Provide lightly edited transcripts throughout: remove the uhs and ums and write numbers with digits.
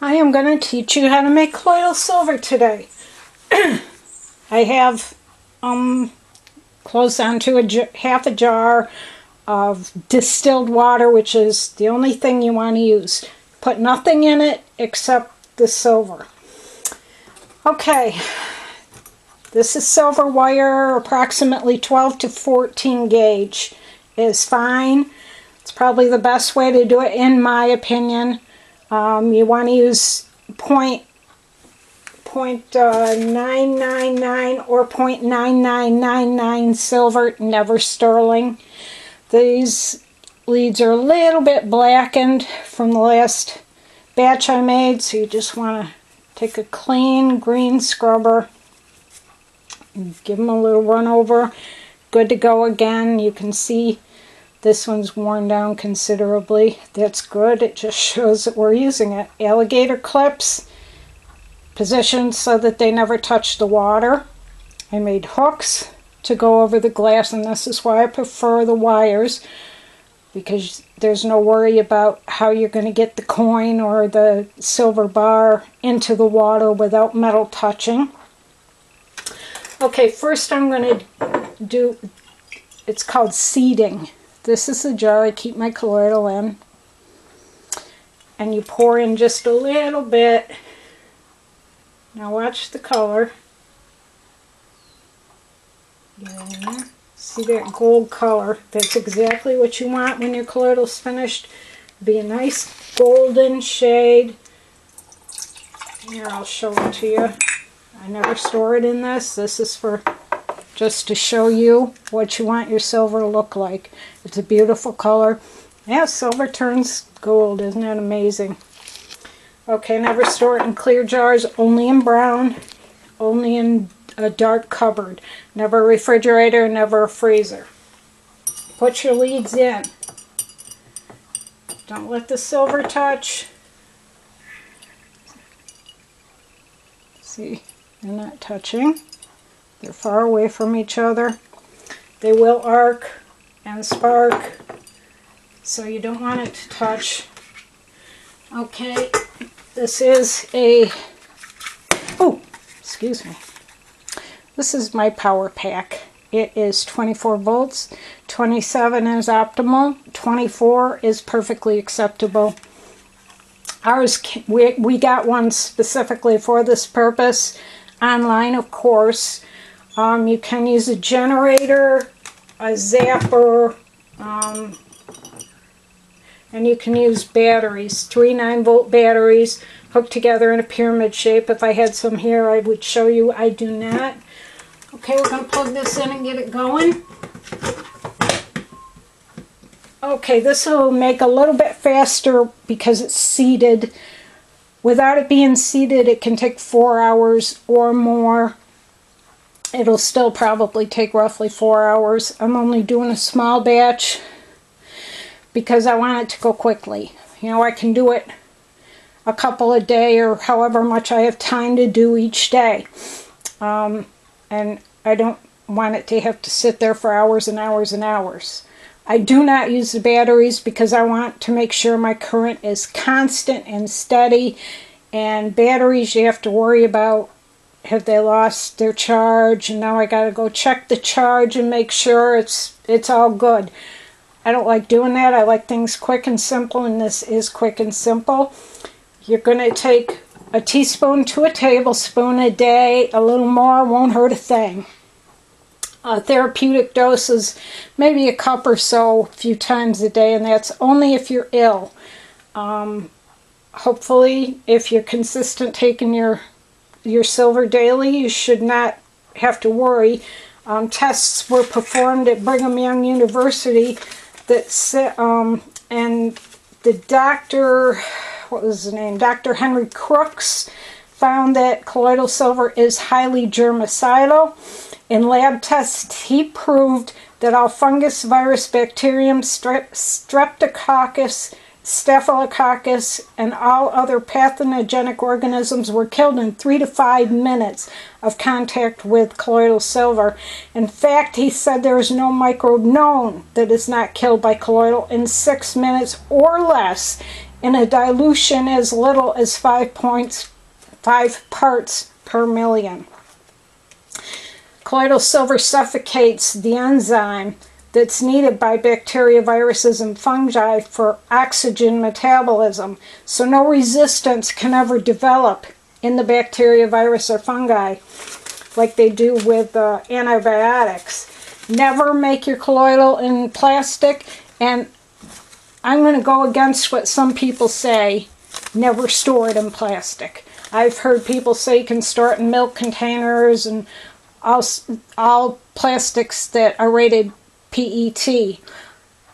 I am going to teach you how to make colloidal silver today. I have close down to half a jar of distilled water, which is the only thing you want to use. Put nothing in it except the silver. Okay, this is silver wire, approximately 12 to 14 gauge is fine. It's probably the best way to do it in my opinion. You want to use 0.999 or 0.9999 silver, never sterling. These leads are a little bit blackened from the last batch I made, so you just want to take a clean green scrubber and give them a little run over. Good to go again. You can see this one's worn down considerably. That's good. It just shows that we're using it. Alligator clips, positioned so that they never touch the water. I made hooks to go over the glass, and this is why I prefer the wires, because there's no worry about how you're going to get the coin or the silver bar into the water without metal touching. Okay, first I'm going to do, it's called seeding. This is the jar I keep my colloidal in. And you pour in just a little bit. Now watch the color. Yeah. See that gold color? That's exactly what you want when your colloidal's finished. Be a nice golden shade. Here, I'll show it to you. I never store it in this. This is for just to show you what you want your silver to look like. It's a beautiful color. Yeah, silver turns gold. Isn't that amazing? Okay, never store it in clear jars, only in brown, only in a dark cupboard. Never a refrigerator, never a freezer. Put your leads in. Don't let the silver touch. See, they're not touching. They're far away from each other. They will arc and spark, so you don't want it to touch. Okay, this is a, oh, excuse me. This is my power pack. It is 24 volts, 27 is optimal, 24 is perfectly acceptable. Ours, we got one specifically for this purpose, online of course. You can use a generator, a zapper, and you can use batteries, 3 9-volt batteries hooked together in a pyramid shape. If I had some here, I would show you. I do not. Okay, we're going to plug this in and get it going. Okay, this will make a little bit faster because it's seated. Without it being seated, it can take 4 hours or more. It'll still probably take roughly 4 hours. I'm only doing a small batch because I want it to go quickly. You know, I can do it a couple a day or however much I have time to do each day. And I don't want it to have to sit there for hours and hours and hours. I do not use the batteries because I want to make sure my current is constant and steady. And batteries you have to worry about, have they lost their charge, and now I gotta go check the charge and make sure it's all good. I don't like doing that. I like things quick and simple, and this is quick and simple. You're gonna take a teaspoon to a tablespoon a day. A little more won't hurt a thing. Therapeutic doses, maybe a cup or so a few times a day, and that's only if you're ill. Hopefully, if you're consistent taking your silver daily, you should not have to worry. Tests were performed at Brigham Young University that and the doctor, what was his name? Dr. Henry Crooks found that colloidal silver is highly germicidal. In lab tests, he proved that all fungus, virus, bacterium, streptococcus, staphylococcus, and all other pathogenic organisms were killed in 3 to 5 minutes of contact with colloidal silver. In fact, he said there is no microbe known that is not killed by colloidal in 6 minutes or less in a dilution as little as 5 parts per million. Colloidal silver suffocates the enzyme that's needed by bacteria, viruses, and fungi for oxygen metabolism. So no resistance can ever develop in the bacteria, virus, or fungi like they do with antibiotics. Never make your colloidal in plastic, and I'm going to go against what some people say, never store it in plastic. I've heard people say you can store it in milk containers and all plastics that are rated PET.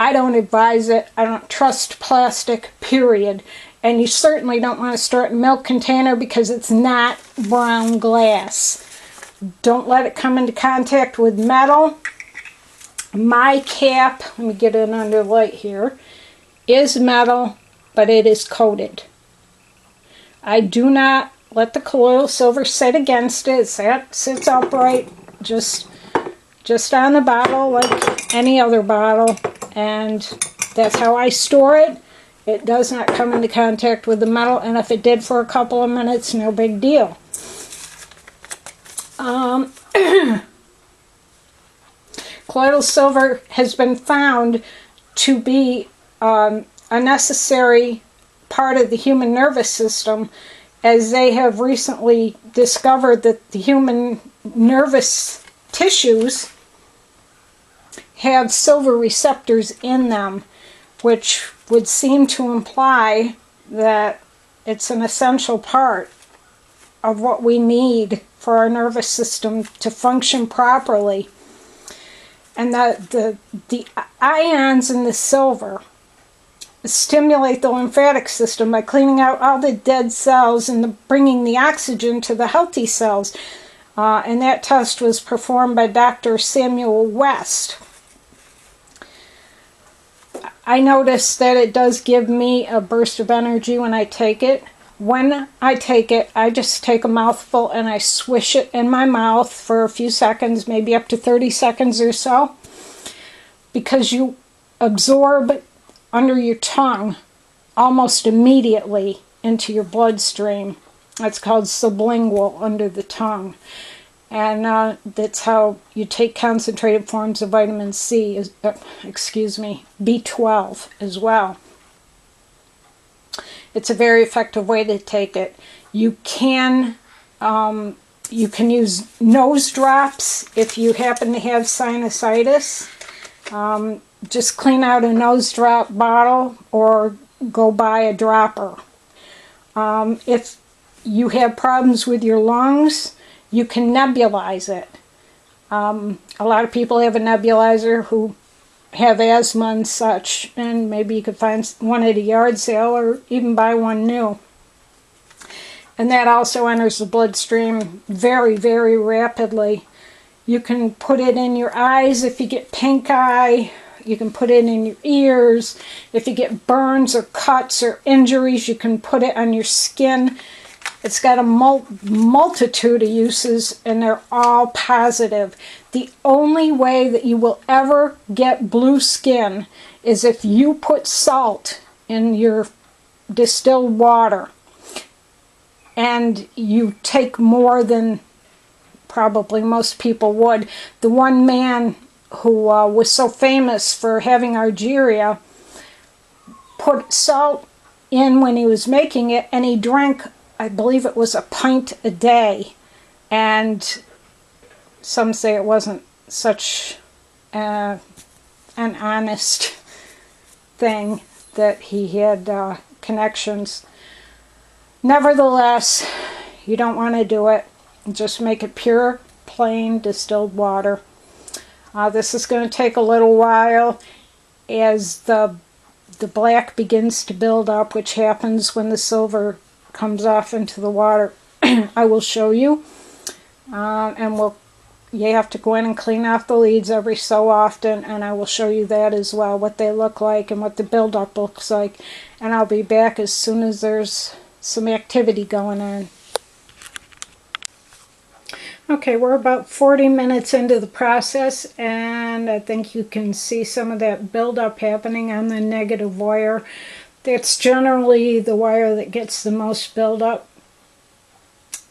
I don't advise it. I don't trust plastic, period. And you certainly don't want to store it in a milk container because it's not brown glass. Don't let it come into contact with metal. My cap, let me get it under light here, is metal, but it is coated. I do not let the colloidal silver sit against it. It sits upright, just on the bottle like any other bottle, and that's how I store it. It does not come into contact with the metal, and if it did for a couple of minutes, no big deal. Colloidal silver has been found to be a necessary part of the human nervous system, as they have recently discovered that the human nervous tissues have silver receptors in them, which would seem to imply that it's an essential part of what we need for our nervous system to function properly. And the ions in the silver stimulate the lymphatic system by cleaning out all the dead cells and bringing the oxygen to the healthy cells. And that test was performed by Dr. Samuel West. I noticed that it does give me a burst of energy when I take it. When I take it, I just take a mouthful and I swish it in my mouth for a few seconds, maybe up to 30 seconds or so, because you absorb under your tongue almost immediately into your bloodstream. That's called sublingual, under the tongue. And that's how you take concentrated forms of vitamin C, B12 as well. It's a very effective way to take it. You can use nose drops if you happen to have sinusitis. Just clean out a nose drop bottle or go buy a dropper. If you have problems with your lungs, you can nebulize it. A lot of people have a nebulizer who have asthma and such, and maybe you could find one at a yard sale or even buy one new. And that also enters the bloodstream very, very rapidly. You can put it in your eyes if you get pink eye. You can put it in your ears. If you get burns or cuts or injuries, you can put it on your skin. It's got a multitude of uses, and they're all positive. The only way that you will ever get blue skin is if you put salt in your distilled water and you take more than probably most people would. The one man who was so famous for having argyria put salt in when he was making it, and he drank, I believe it was a pint a day, and some say it wasn't such an honest thing, that he had connections. Nevertheless, you don't want to do it. Just make it pure, plain distilled water. This is going to take a little while as the black begins to build up, which happens when the silver comes off into the water. I will show you, and you have to go in and clean off the leads every so often, and I will show you that as well, what they look like and what the buildup looks like. And I'll be back as soon as there's some activity going on. Okay, we're about 40 minutes into the process, and I think you can see some of that buildup happening on the negative wire. That's generally the wire that gets the most buildup.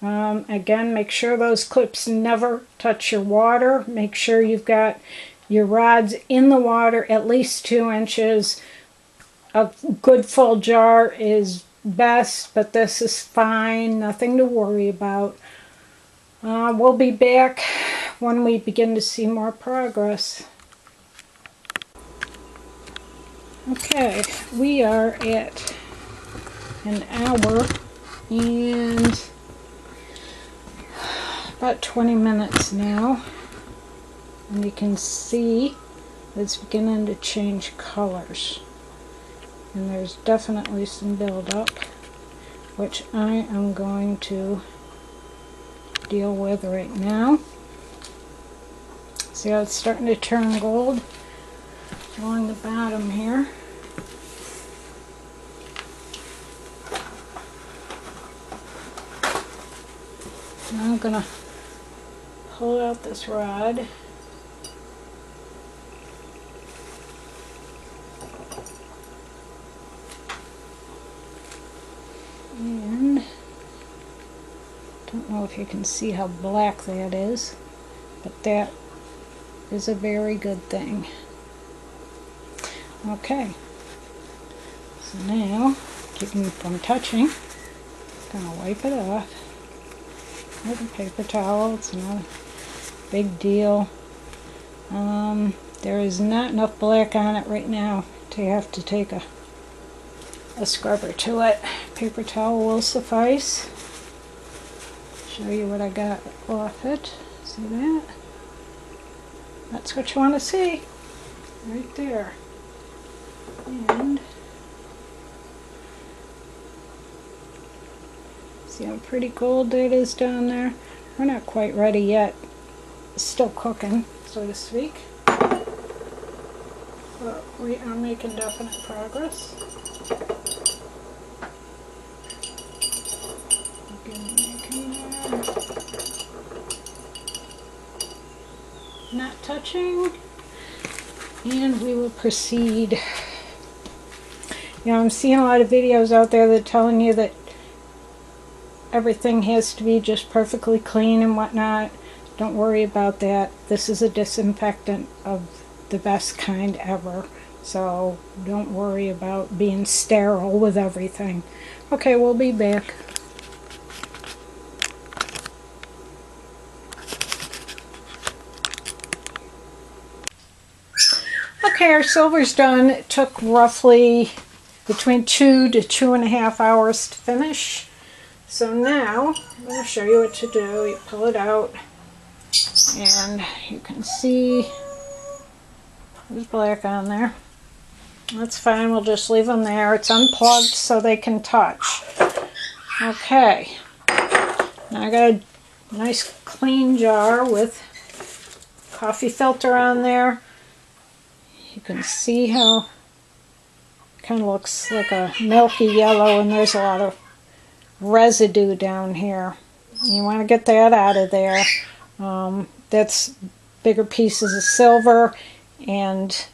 Again, make sure those clips never touch your water. Make sure you've got your rods in the water at least 2 inches. A good full jar is best, but this is fine, nothing to worry about. We'll be back when we begin to see more progress. Okay, we are at an hour and about 20 minutes now, and you can see it's beginning to change colors, and there's definitely some buildup, which I am going to deal with right now. See how it's starting to turn gold along the bottom here. Now I'm going to pull out this rod. And don't know if you can see how black that is, but that is a very good thing. Okay, so now, keeping me from touching, I'm going to wipe it off with a paper towel. It's not a big deal. There is not enough black on it right now to have to take a scrubber to it. Paper towel will suffice. Show you what I got off it. See that? That's what you want to see. Right there. And see how pretty gold that is down there? We're not quite ready yet. It's still cooking, so to speak. But we are making definite progress. Not touching, and we will proceed. You know, I'm seeing a lot of videos out there that are telling you that everything has to be just perfectly clean and whatnot. Don't worry about that. This is a disinfectant of the best kind ever, so don't worry about being sterile with everything. Okay, we'll be back. Okay, our silver's done. It took roughly between 2 to 2.5 hours to finish. So now, I'm going to show you what to do. You pull it out, and you can see there's black on there. That's fine, we'll just leave them there. It's unplugged so they can touch. Okay, now I got a nice clean jar with coffee filter on there. You can see how it kind of looks like a milky yellow, and there's a lot of residue down here. You want to get that out of there. That's bigger pieces of silver, and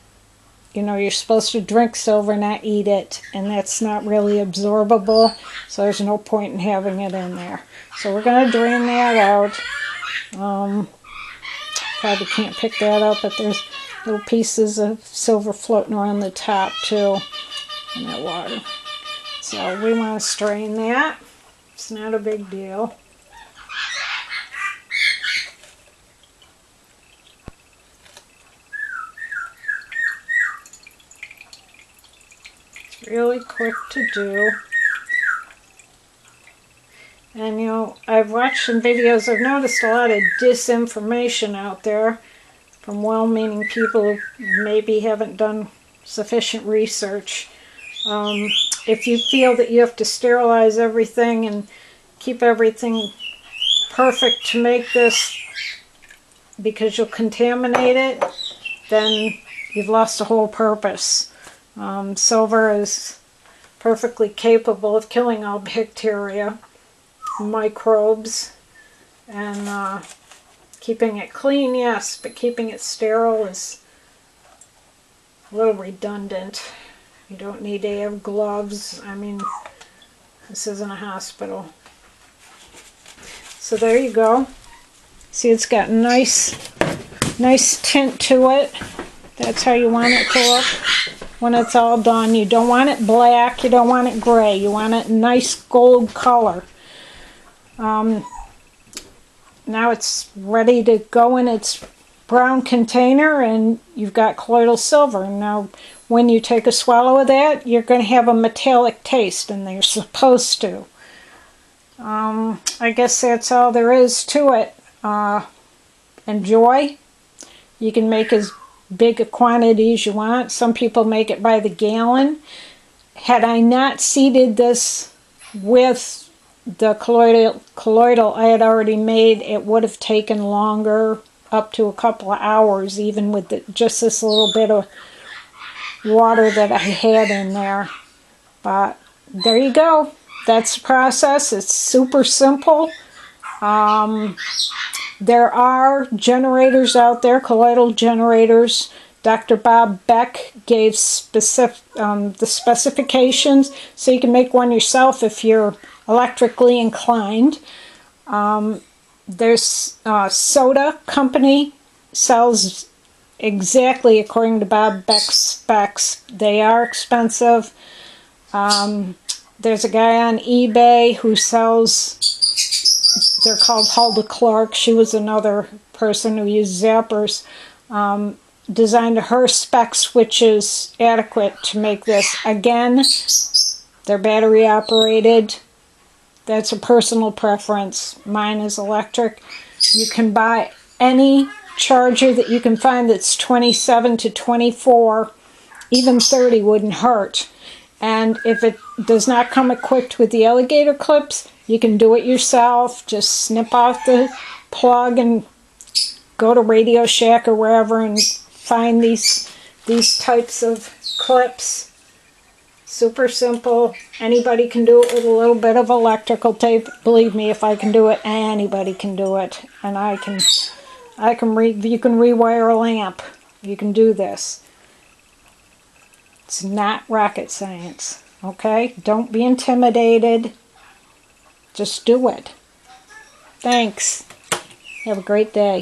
you know, you're supposed to drink silver, not eat it, and that's not really absorbable, so there's no point in having it in there. So we're going to drain that out. Probably can't pick that up, but there's little pieces of silver floating around the top too in that water. So we want to strain that. It's not a big deal. It's really quick to do. And you know, I've watched some videos, I've noticed a lot of disinformation out there from well-meaning people who maybe haven't done sufficient research. If you feel that you have to sterilize everything and keep everything perfect to make this because you'll contaminate it, then you've lost the whole purpose. Silver is perfectly capable of killing all bacteria, microbes, and keeping it clean, yes, but keeping it sterile is a little redundant. You don't need to have gloves. I mean, this isn't a hospital. So there you go. See, it's got a nice tint to it. That's how you want it to look when it's all done. You don't want it black. You don't want it gray. You want it nice gold color. Now it's ready to go in its brown container, and you've got colloidal silver. Now, when you take a swallow of that, you're going to have a metallic taste, and they're supposed to. I guess that's all there is to it. Enjoy. You can make as big a quantity as you want. Some people make it by the gallon. Had I not seeded this with the colloidal I had already made, it would have taken longer, up to a couple of hours, even with just this little bit of water that I had in there. But there you go. That's the process. It's super simple. There are generators out there, colloidal generators. Dr. Bob Beck gave the specifications, so you can make one yourself if you're electrically inclined. There's Sota company sells exactly according to Bob Beck's specs. They are expensive. There's a guy on eBay who sells, they're called Hulda Clark. She was another person who used zappers. Designed to her specs, which is adequate to make this. Again, they're battery operated. That's a personal preference. Mine is electric. You can buy any charger that you can find that's 27 to 24. Even 30 wouldn't hurt. And if it does not come equipped with the alligator clips, you can do it yourself. Just snip off the plug and go to Radio Shack or wherever and find these types of clips. Super simple. Anybody can do it with a little bit of electrical tape. Believe me, if I can do it, anybody can do it. And you can rewire a lamp. You can do this. It's not rocket science. Okay? Don't be intimidated. Just do it. Thanks. Have a great day.